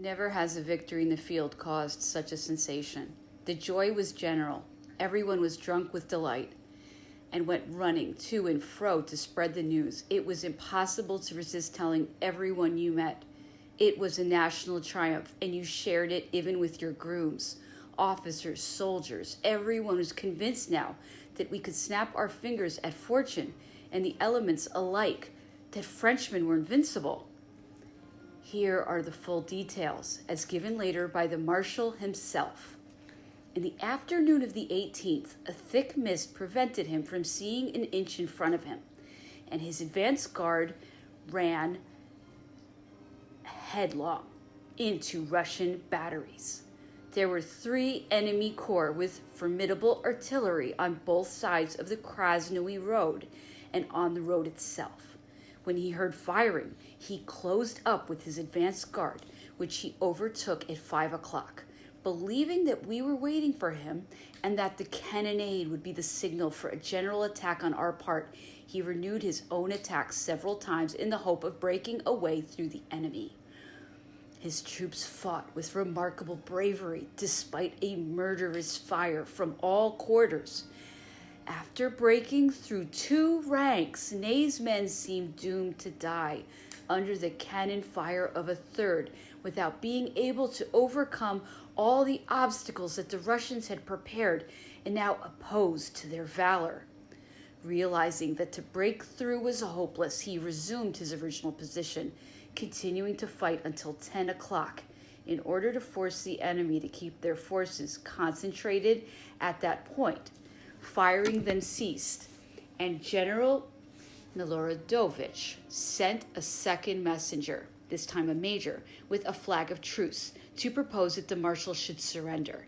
Never has a victory in the field caused such a sensation. The joy was general. Everyone was drunk with delight and went running to and fro to spread the news. It was impossible to resist telling everyone you met. It was a national triumph, and you shared it even with your grooms, officers, soldiers. Everyone was convinced now that we could snap our fingers at fortune and the elements alike, that Frenchmen were invincible. Here are the full details, as given later by the Marshal himself. In the afternoon of the 18th, a thick mist prevented him from seeing an inch in front of him, and his advance guard ran headlong into Russian batteries. There were 3 enemy corps with formidable artillery on both sides of the Krasnoye road and on the road itself. When he heard firing, he closed up with his advance guard, which he overtook at 5 o'clock. Believing that we were waiting for him and that the cannonade would be the signal for a general attack on our part, he renewed his own attacks several times in the hope of breaking a way through the enemy. His troops fought with remarkable bravery despite a murderous fire from all quarters. After breaking through 2 ranks, Ney's men seemed doomed to die under the cannon fire of a third without being able to overcome all the obstacles that the Russians had prepared and now opposed to their valor. Realizing that to break through was hopeless, he resumed his original position, continuing to fight until 10 o'clock in order to force the enemy to keep their forces concentrated at that point. Firing then ceased, and General Miloradovich sent a second messenger, this time a major, with a flag of truce to propose that the marshal should surrender.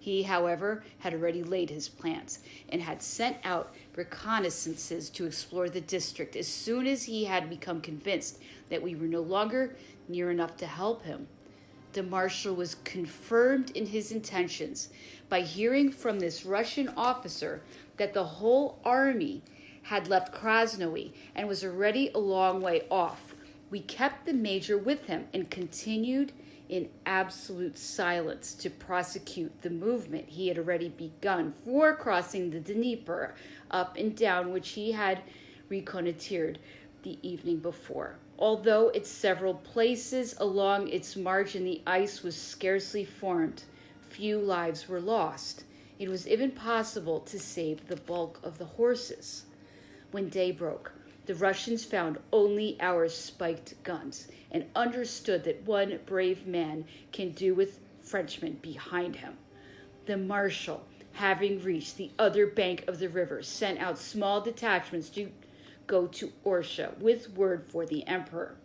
He, however, had already laid his plans and had sent out reconnaissances to explore the district as soon as he had become convinced that we were no longer near enough to help him. The marshal was confirmed in his intentions by hearing from this Russian officer that the whole army had left Krasnoye and was already a long way off. We kept the major with him and continued in absolute silence to prosecute the movement he had already begun for crossing the Dnieper up and down, which he had reconnoitered the evening before. Although at several places along its margin the ice was scarcely formed, few lives were lost. It was even possible to save the bulk of the horses. When day broke, the Russians found only our spiked guns and understood that one brave man can do with Frenchmen behind him. The marshal, having reached the other bank of the river, sent out small detachments to go to Orsha with word for the emperor.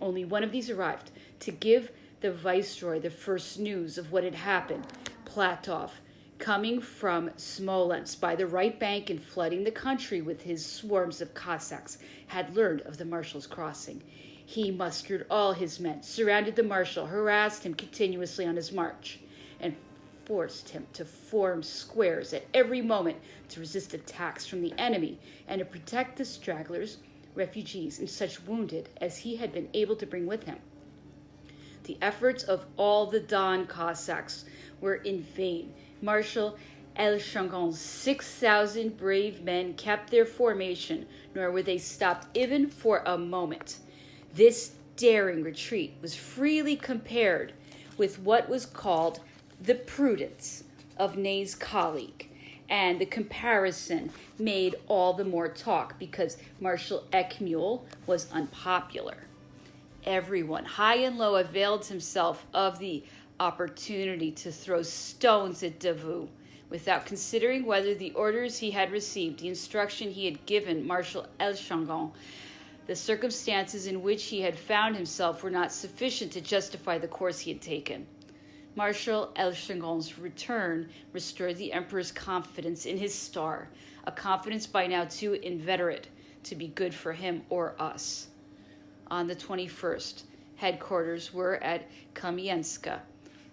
Only one of these arrived to give the viceroy the first news of what had happened. Platov, coming from Smolensk by the right bank and flooding the country with his swarms of Cossacks, had learned of the marshal's crossing. He mustered all his men, surrounded the marshal, harassed him continuously on his march, and forced him to form squares at every moment to resist attacks from the enemy and to protect the stragglers, refugees, and such wounded as he had been able to bring with him. The efforts of all the Don Cossacks were in vain. Marshal Elchangon's 6,000 brave men kept their formation, nor were they stopped even for a moment. This daring retreat was freely compared with what was called the prudence of Ney's colleague, and the comparison made all the more talk because Marshal Eckmühl was unpopular. Everyone, high and low, availed himself of the opportunity to throw stones at Davout without considering whether the orders he had received, the instruction he had given Marshal Elchangon, the circumstances in which he had found himself were not sufficient to justify the course he had taken. Marshal Elchangon's return restored the emperor's confidence in his star, a confidence by now too inveterate to be good for him or us. On the 21st, headquarters were at Kamienska.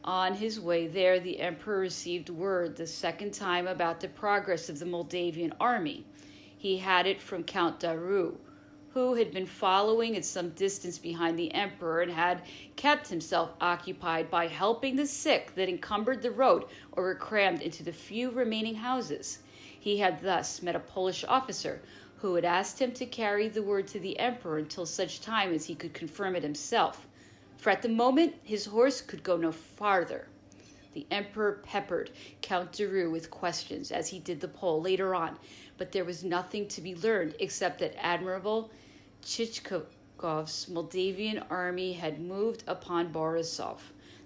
On his way there, the emperor received word the second time about the progress of the Moldavian army. He had it from Count Daru, who had been following at some distance behind the emperor and had kept himself occupied by helping the sick that encumbered the road or were crammed into the few remaining houses. He had thus met a Polish officer who had asked him to carry the word to the emperor until such time as he could confirm it himself, for at the moment his horse could go no farther. The emperor peppered Count Daru with questions as he did the Pole later on, but there was nothing to be learned except that Admiral Chichkov's Moldavian army had moved upon Borisov.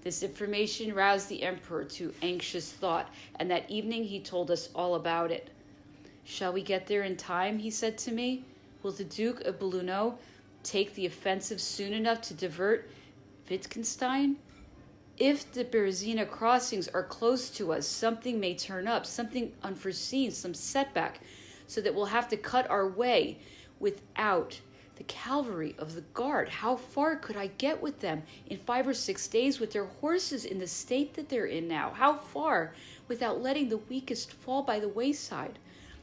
This information roused the emperor to anxious thought, and that evening he told us all about it. "Shall we get there in time?" he said to me. "Will the Duke of Belluno take the offensive soon enough to divert Wittgenstein? If the Berezina crossings are close to us, something may turn up, something unforeseen, some setback, so that we'll have to cut our way without the cavalry of the guard. How far could I get with them in 5 or 6 days with their horses in the state that they're in now? How far without letting the weakest fall by the wayside?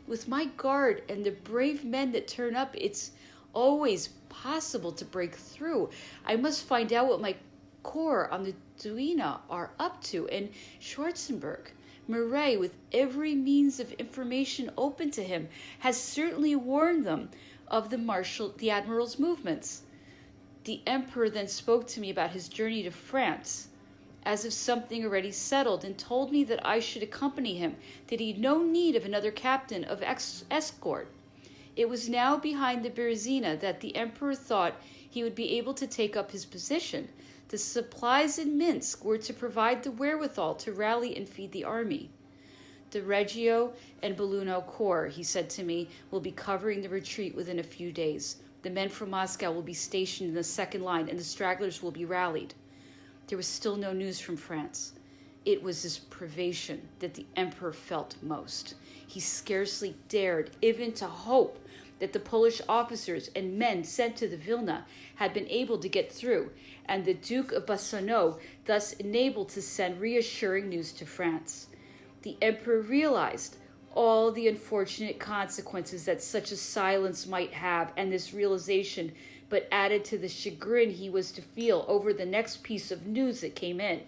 With my guard and the brave men that turn up, it's always possible to break through. I must find out what my corps on the Duina are up to, and Schwarzenberg, Murray, with every means of information open to him, has certainly warned them of the admiral's movements." The emperor then spoke to me about his journey to France, as if something already settled, and told me that I should accompany him, that he had no need of another captain of escort. It was now behind the Berezina that the emperor thought he would be able to take up his position. The supplies in Minsk were to provide the wherewithal to rally and feed the army. "The Reggio and Belluno Corps," he said to me, "will be covering the retreat within a few days. The men from Moscow will be stationed in the second line, and the stragglers will be rallied." There was still no news from France. It was this privation that the emperor felt most. He scarcely dared even to hope that the Polish officers and men sent to the Vilna had been able to get through, and the Duke of Bassano thus enabled to send reassuring news to France. The emperor realized all the unfortunate consequences that such a silence might have, and this realization but added to the chagrin he was to feel over the next piece of news that came in.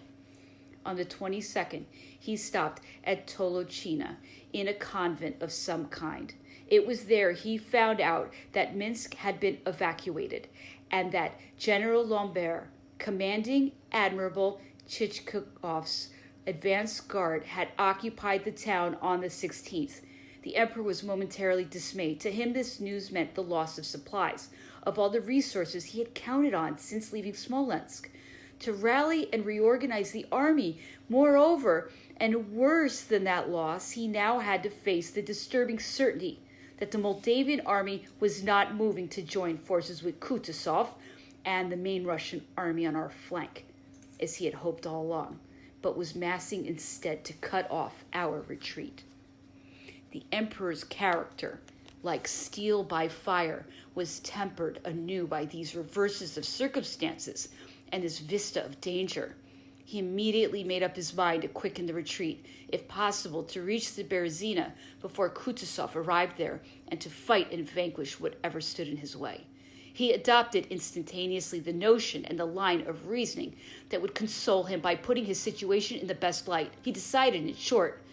On the 22nd, he stopped at Tolocina in a convent of some kind. It was there he found out that Minsk had been evacuated, and that General Lambert, commanding Admiral Chichkov's advance guard, had occupied the town on the 16th. The emperor was momentarily dismayed. To him, this news meant the loss of supplies, of all the resources he had counted on since leaving Smolensk. To rally and reorganize the army, moreover, and worse than that loss, he now had to face the disturbing certainty that the Moldavian army was not moving to join forces with Kutuzov and the main Russian army on our flank, as he had hoped all along, but was massing instead to cut off our retreat. The emperor's character, like steel by fire, was tempered anew by these reverses of circumstances and this vista of danger. He immediately made up his mind to quicken the retreat, if possible, to reach the Berezina before Kutuzov arrived there, and to fight and vanquish whatever stood in his way. He adopted instantaneously the notion and the line of reasoning that would console him by putting his situation in the best light. He decided, in short,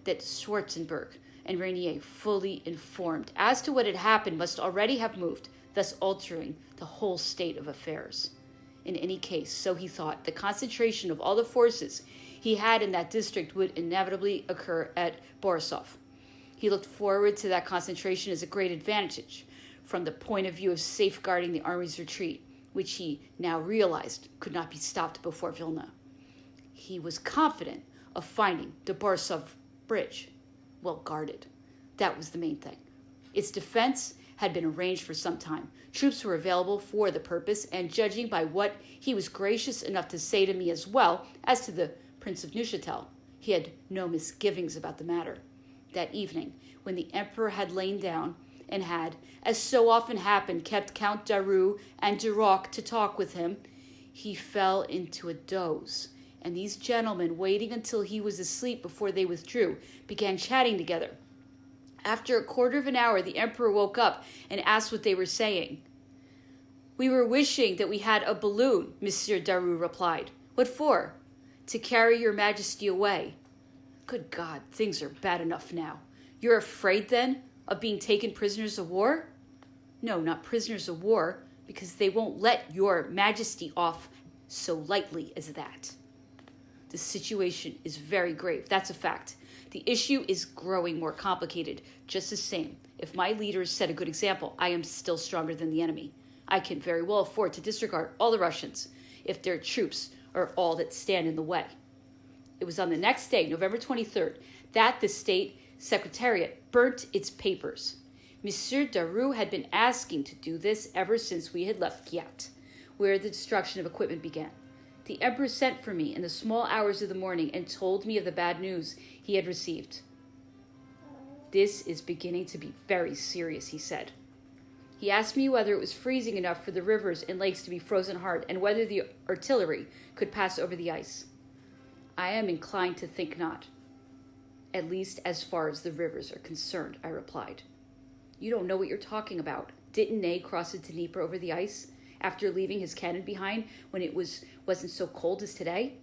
that Schwarzenberg and Renier, fully informed as to what had happened, must already have moved, thus altering the whole state of affairs. In any case, so he thought, the concentration of all the forces he had in that district would inevitably occur at Borisov. He looked forward to that concentration as a great advantage from the point of view of safeguarding the army's retreat, which he now realized could not be stopped before Vilna. He was confident of finding the Borisov bridge well guarded. That was the main thing. Its defense had been arranged for some time. Troops were available for the purpose, and judging by what he was gracious enough to say to me as well as to the Prince of Neuchatel, he had no misgivings about the matter. That evening, when the emperor had lain down and had, as so often happened, kept Count Daru and Duroc to talk with him, he fell into a doze, and these gentlemen, waiting until he was asleep before they withdrew, began chatting together. After a quarter of an hour, the emperor woke up and asked what they were saying. We were wishing that we had a balloon, Monsieur Daru replied. What for? To carry your majesty away. Good God, things are bad enough now. You're afraid, then, of being taken prisoners of war? No, not prisoners of war, because they won't let your majesty off so lightly as that. The situation is very grave. That's a fact. The issue is growing more complicated. Just the same, if my leaders set a good example, I am still stronger than the enemy. I can very well afford to disregard all the Russians if their troops are all that stand in the way. It was on the next day, November 23rd, that the State Secretariat burnt its papers. Monsieur Daru had been asking to do this ever since we had left Kiev, where the destruction of equipment began. The Emperor sent for me in the small hours of the morning and told me of the bad news he had received. This is beginning to be very serious, he said. He asked me whether it was freezing enough for the rivers and lakes to be frozen hard and whether the artillery could pass over the ice. I am inclined to think not, at least as far as the rivers are concerned, I replied. You don't know what you're talking about. Didn't Ney cross the Dnieper over the ice after leaving his cannon behind when it wasn't so cold as today?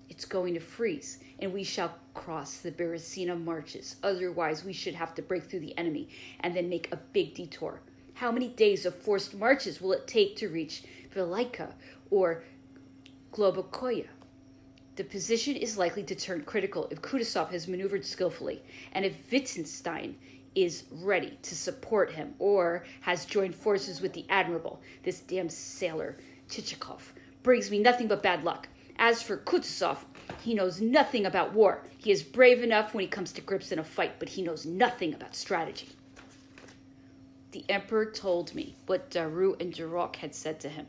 It's going to freeze, and we shall cross the Berezina marshes. Otherwise, we should have to break through the enemy and then make a big detour. How many days of forced marches will it take to reach Velika or Globokoye? The position is likely to turn critical if Kutuzov has maneuvered skillfully, and if Wittgenstein is ready to support him or has joined forces with the admiral. This damn sailor, Chichikov, brings me nothing but bad luck. As for Kutuzov, he knows nothing about war. He is brave enough when he comes to grips in a fight, but he knows nothing about strategy. The Emperor told me what Daru and Duroc had said to him.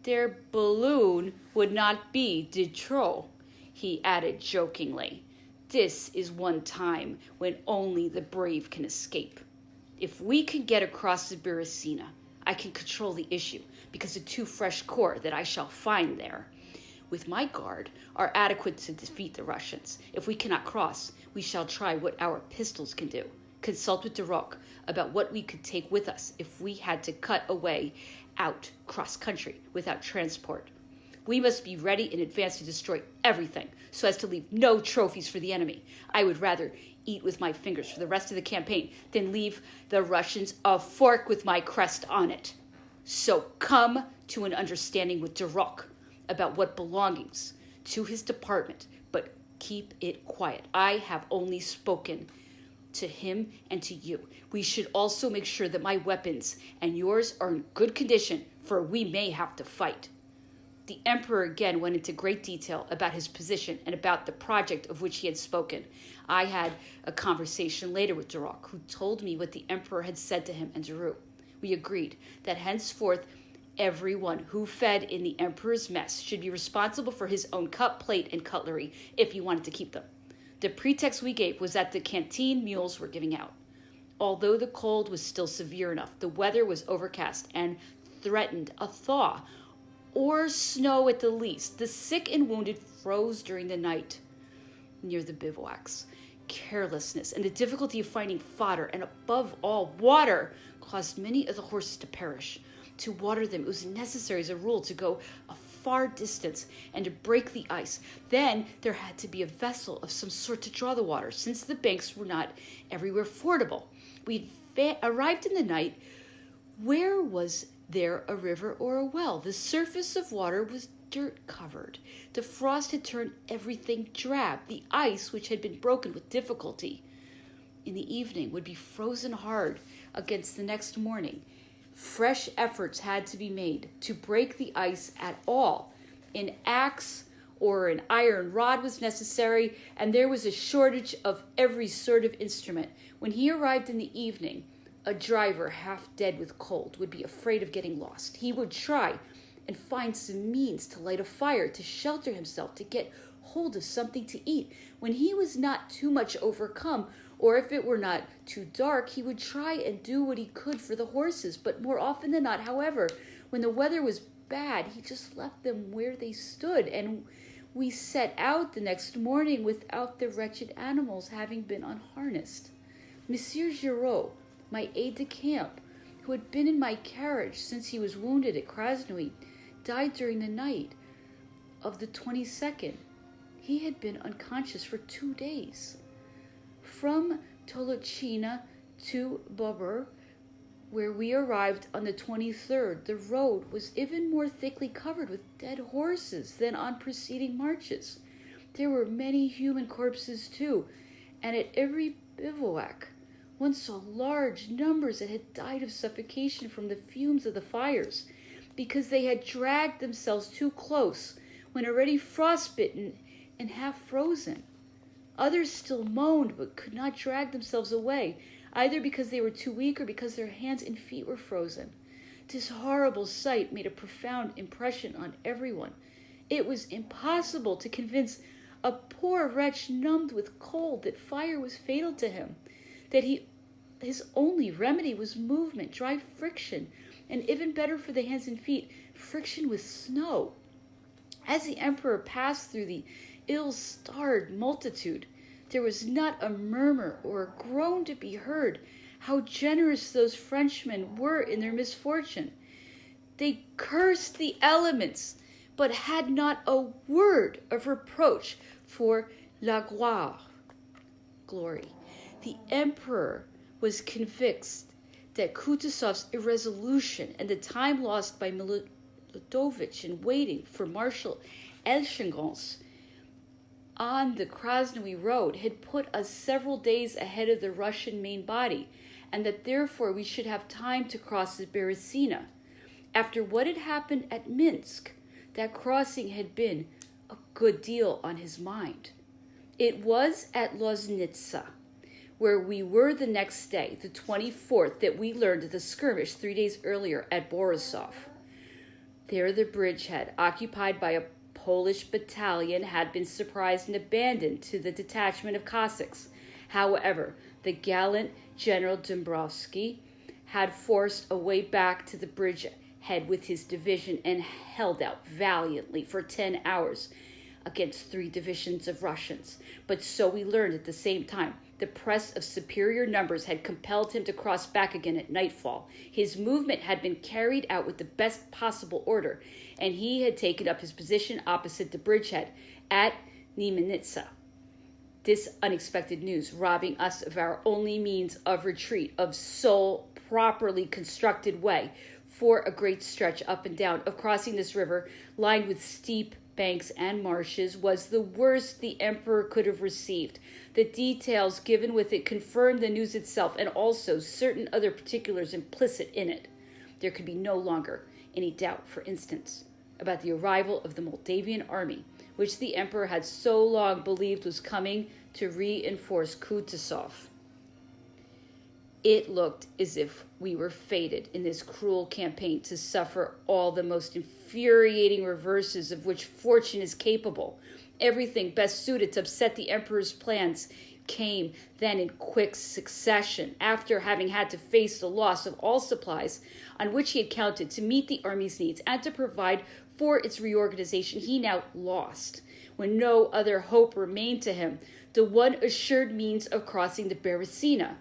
Their balloon would not be de trop, he added jokingly. This is one time when only the brave can escape. If we can get across the Berezina, I can control the issue because the 2 fresh corps that I shall find there with my guard are adequate to defeat the Russians. If we cannot cross, we shall try what our pistols can do. Consult with Duroc about what we could take with us if we had to cut a way out cross-country without transport. We must be ready in advance to destroy everything so as to leave no trophies for the enemy. I would rather eat with my fingers for the rest of the campaign than leave the Russians a fork with my crest on it. So come to an understanding with Duroc about what belongings to his department, but keep it quiet. I have only spoken to him and to you. We should also make sure that my weapons and yours are in good condition, for we may have to fight. The Emperor again went into great detail about his position and about the project of which he had spoken. I had a conversation later with Duroc, who told me what the Emperor had said to him and Daru. We agreed that henceforth everyone who fed in the Emperor's mess should be responsible for his own cup, plate, and cutlery if he wanted to keep them. The pretext we gave was that the canteen mules were giving out. Although the cold was still severe enough, the weather was overcast and threatened a thaw or snow at the least. The sick and wounded froze during the night near the bivouacs. Carelessness and the difficulty of finding fodder and, above all, water caused many of the horses to perish. To water them, it was necessary as a rule to go a far distance and to break the ice. Then there had to be a vessel of some sort to draw the water, since the banks were not everywhere fordable. We arrived in the night. Where was there a river or a well? The surface of water was dirt-covered. The frost had turned everything drab. The ice, which had been broken with difficulty in the evening, would be frozen hard against the next morning. Fresh efforts had to be made to break the ice at all. An axe or an iron rod was necessary, and there was a shortage of every sort of instrument. When he arrived in the evening, a driver, half dead with cold, would be afraid of getting lost. He would try and find some means to light a fire, to shelter himself, to get hold of something to eat. When he was not too much overcome, or if it were not too dark, he would try and do what he could for the horses. But more often than not, however, when the weather was bad, he just left them where they stood, and we set out the next morning without the wretched animals having been unharnessed. Monsieur Giraud, my aide-de-camp, who had been in my carriage since he was wounded at Krasnoi, died during the night of the 22nd. He had been unconscious for 2 days. From Tolochina to Bobur, where we arrived on the 23rd, the road was even more thickly covered with dead horses than on preceding marches. There were many human corpses too, and at every bivouac one saw large numbers that had died of suffocation from the fumes of the fires, because they had dragged themselves too close when already frostbitten and half frozen. Others still moaned but could not drag themselves away, either because they were too weak or because their hands and feet were frozen. This horrible sight made a profound impression on everyone. It was impossible to convince a poor wretch numbed with cold that fire was fatal to him, that his only remedy was movement, dry friction, and even better for the hands and feet, friction with snow. As the emperor passed through the ill-starred multitude, there was not a murmur or a groan to be heard. How generous those Frenchmen were in their misfortune! They cursed the elements, but had not a word of reproach for la glory. The emperor was convinced that Kutuzov's irresolution and the time lost by Milotovich in waiting for Marshal Elchegons on the Krasnoi road had put us several days ahead of the Russian main body, and that therefore we should have time to cross the Berezina. After what had happened at Minsk, that crossing had been a good deal on his mind. It was at Loznitsa, where we were the next day, the 24th, that we learned of the skirmish 3 days earlier at Borisov. There the bridgehead, occupied by a Polish battalion, had been surprised and abandoned to the detachment of Cossacks. However, the gallant General Dombrowski had forced a way back to the bridgehead with his division and held out valiantly for 10 hours against 3 divisions of Russians. But so we learned at the same time. The press of superior numbers had compelled him to cross back again at nightfall. His movement had been carried out with the best possible order, and he had taken up his position opposite the bridgehead at Nemenitsa. This unexpected news, robbing us of our only means of retreat, of sole properly constructed way for a great stretch up and down of crossing this river, lined with steep banks and marshes, was the worst the emperor could have received. The details given with it confirmed the news itself, and also certain other particulars implicit in it. There could be no longer any doubt, for instance, about the arrival of the Moldavian army, which the emperor had so long believed was coming to reinforce Kutuzov. It looked as if we were fated in this cruel campaign to suffer all the most infuriating reverses of which fortune is capable. Everything best suited to upset the emperor's plans came then in quick succession, after having had to face the loss of all supplies on which he had counted to meet the army's needs and to provide for its reorganization. He now lost, when no other hope remained to him, the one assured means of crossing the Berezina.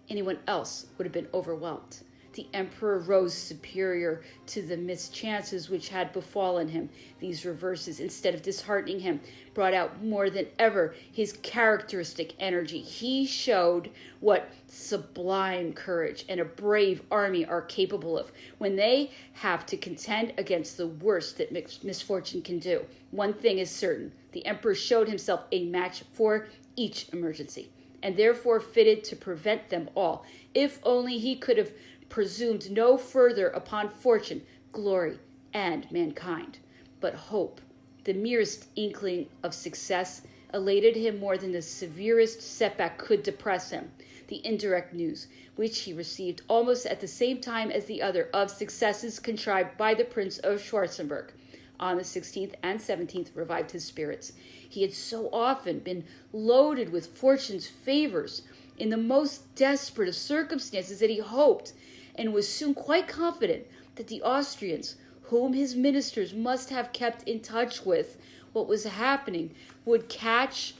Anyone else would have been overwhelmed. The emperor rose superior to the mischances which had befallen him. These reverses, instead of disheartening him, brought out more than ever his characteristic energy. He showed what sublime courage and a brave army are capable of when they have to contend against the worst that misfortune can do. One thing is certain: the emperor showed himself a match for each emergency, and therefore fitted to prevent them all. If only he could have presumed no further upon fortune, glory, and mankind. But hope, the merest inkling of success, elated him more than the severest setback could depress him. The indirect news, which he received almost at the same time as the other, of successes contrived by the Prince of Schwarzenberg on the 16th and 17th, revived his spirits. He had so often been loaded with fortune's favors in the most desperate of circumstances that he hoped and was soon quite confident that the Austrians, whom his ministers must have kept in touch with what was happening, would catch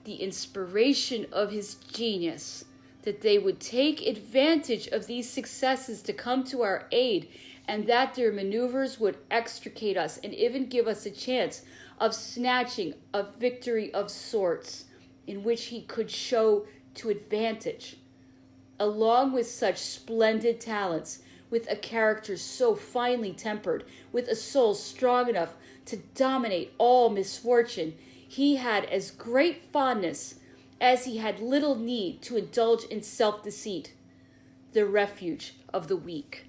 the inspiration of his genius, that they would take advantage of these successes to come to our aid, and that their maneuvers would extricate us and even give us a chance of snatching a victory of sorts in which he could show to advantage. Along with such splendid talents, with a character so finely tempered, with a soul strong enough to dominate all misfortune, he had as great fondness as he had little need to indulge in self-deceit, the refuge of the weak.